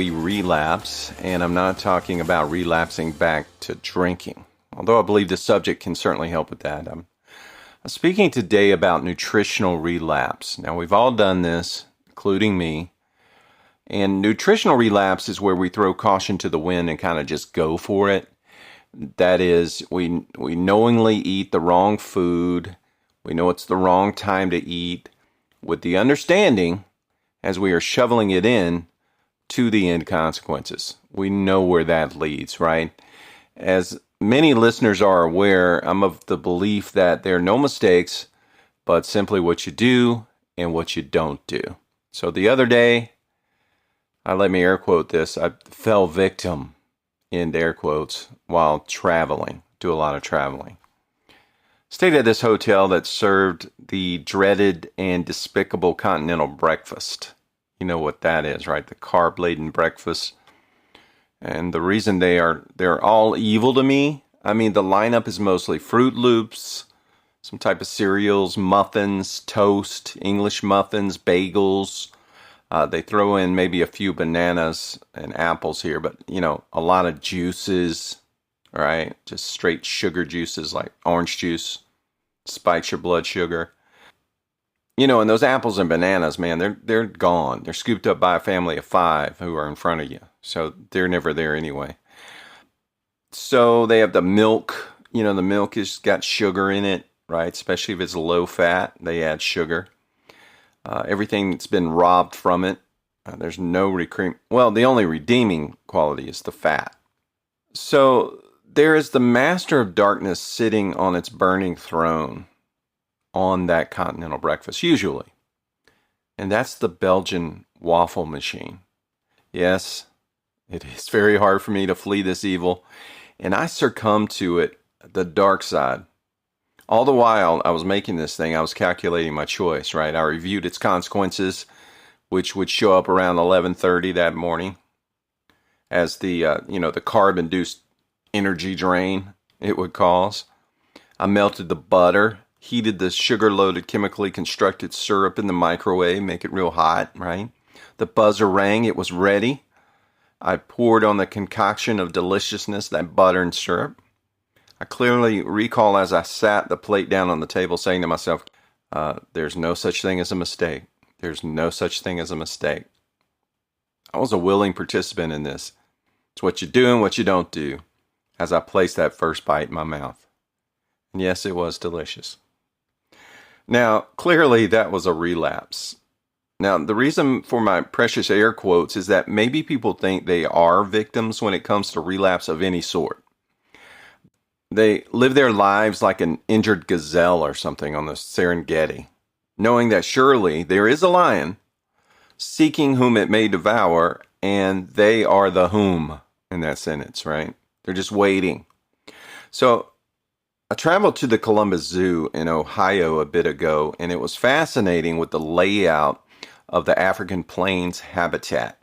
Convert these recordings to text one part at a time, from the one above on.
We relapse, and I'm not talking about relapsing back to drinking, although I believe the subject can certainly help with that. I'm speaking today about nutritional relapse. Now, we've all done this, including me, and nutritional relapse is where we throw caution to the wind and kind of just go for it. That is, we knowingly eat the wrong food. We know it's the wrong time to eat, with the understanding, as we are shoveling it in, to the end consequences. We know where that leads, right? As many listeners are aware, I'm of the belief that there are no mistakes, but simply what you do and what you don't do. So the other day, let me air quote this, I fell victim, in air quotes, while traveling, do a lot of traveling. Stayed at this hotel that served the dreaded and despicable continental breakfast. You know what that is, right? The carb-laden breakfast. And the reason they're all evil to me, I mean, the lineup is mostly Fruit Loops, some type of cereals, muffins, toast, English muffins, bagels. They throw in maybe a few bananas and apples here, but, a lot of juices, right? Just straight sugar juices like orange juice, spikes your blood sugar. And those apples and bananas, man, they're gone. They're scooped up by a family of 5 who are in front of you. So they're never there anyway. So they have the milk. The milk has got sugar in it, right? Especially if it's low fat, they add sugar. Everything that's been robbed from it, there's no the only redeeming quality is the fat. So there is the master of darkness sitting on its burning throne on that continental breakfast, usually. And that's the Belgian waffle machine. Yes, it is very hard for me to flee this evil, and I succumbed to it, the dark side. All the while I was making this thing, I was calculating my choice, right? I reviewed its consequences, which would show up around 11:30 that morning as the carb-induced energy drain it would cause. I melted the butter, heated the sugar-loaded chemically constructed syrup in the microwave, make it real hot, right? The buzzer rang, it was ready. I poured on the concoction of deliciousness, that butter and syrup. I clearly recall as I sat the plate down on the table saying to myself, there's no such thing as a mistake. There's no such thing as a mistake. I was a willing participant in this. It's what you do and what you don't do as I placed that first bite in my mouth. And yes, it was delicious. Now, clearly that was a relapse. Now, the reason for my precious air quotes is that maybe people think they are victims when it comes to relapse of any sort. They live their lives like an injured gazelle or something on the Serengeti, knowing that surely there is a lion seeking whom it may devour, and they are the whom in that sentence, right? They're just waiting. So I traveled to the Columbus Zoo in Ohio a bit ago, and it was fascinating with the layout of the African plains habitat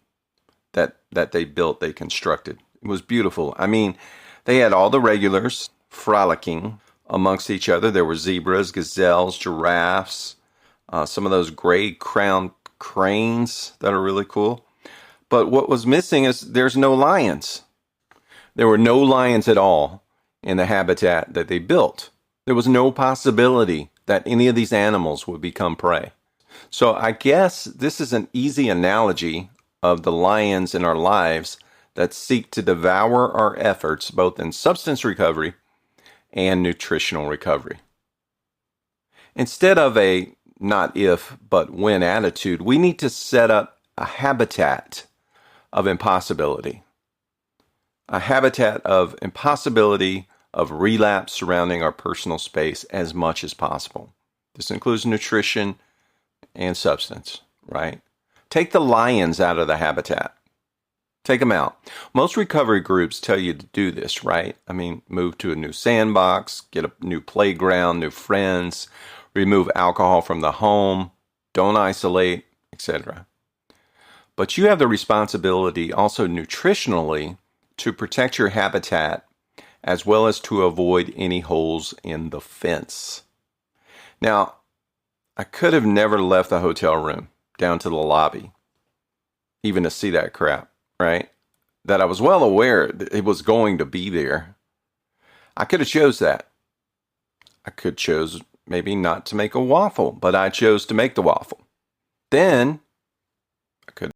that they constructed. It was beautiful. I mean, they had all the regulars frolicking amongst each other. There were zebras, gazelles, giraffes, some of those gray-crowned cranes that are really cool. But what was missing is there's no lions. There were no lions at all in the habitat that they built. There was no possibility that any of these animals would become prey. So I guess this is an easy analogy of the lions in our lives that seek to devour our efforts both in substance recovery and nutritional recovery. Instead of a not if, but when attitude, we need to set up a habitat of impossibility. A habitat of impossibility, of relapse surrounding our personal space as much as possible. This includes nutrition and substance, right? Take the lions out of the habitat. Take them out. Most recovery groups tell you to do this, right? I mean, move to a new sandbox, get a new playground, new friends, remove alcohol from the home, don't isolate, etc. But you have the responsibility also nutritionally to protect your habitat as well as to avoid any holes in the fence. Now, I could have never left the hotel room down to the lobby, even to see that crap. right? That I was well aware that it was going to be there. I could have chose that. I could chose maybe not to make a waffle, but I chose to make the waffle. Then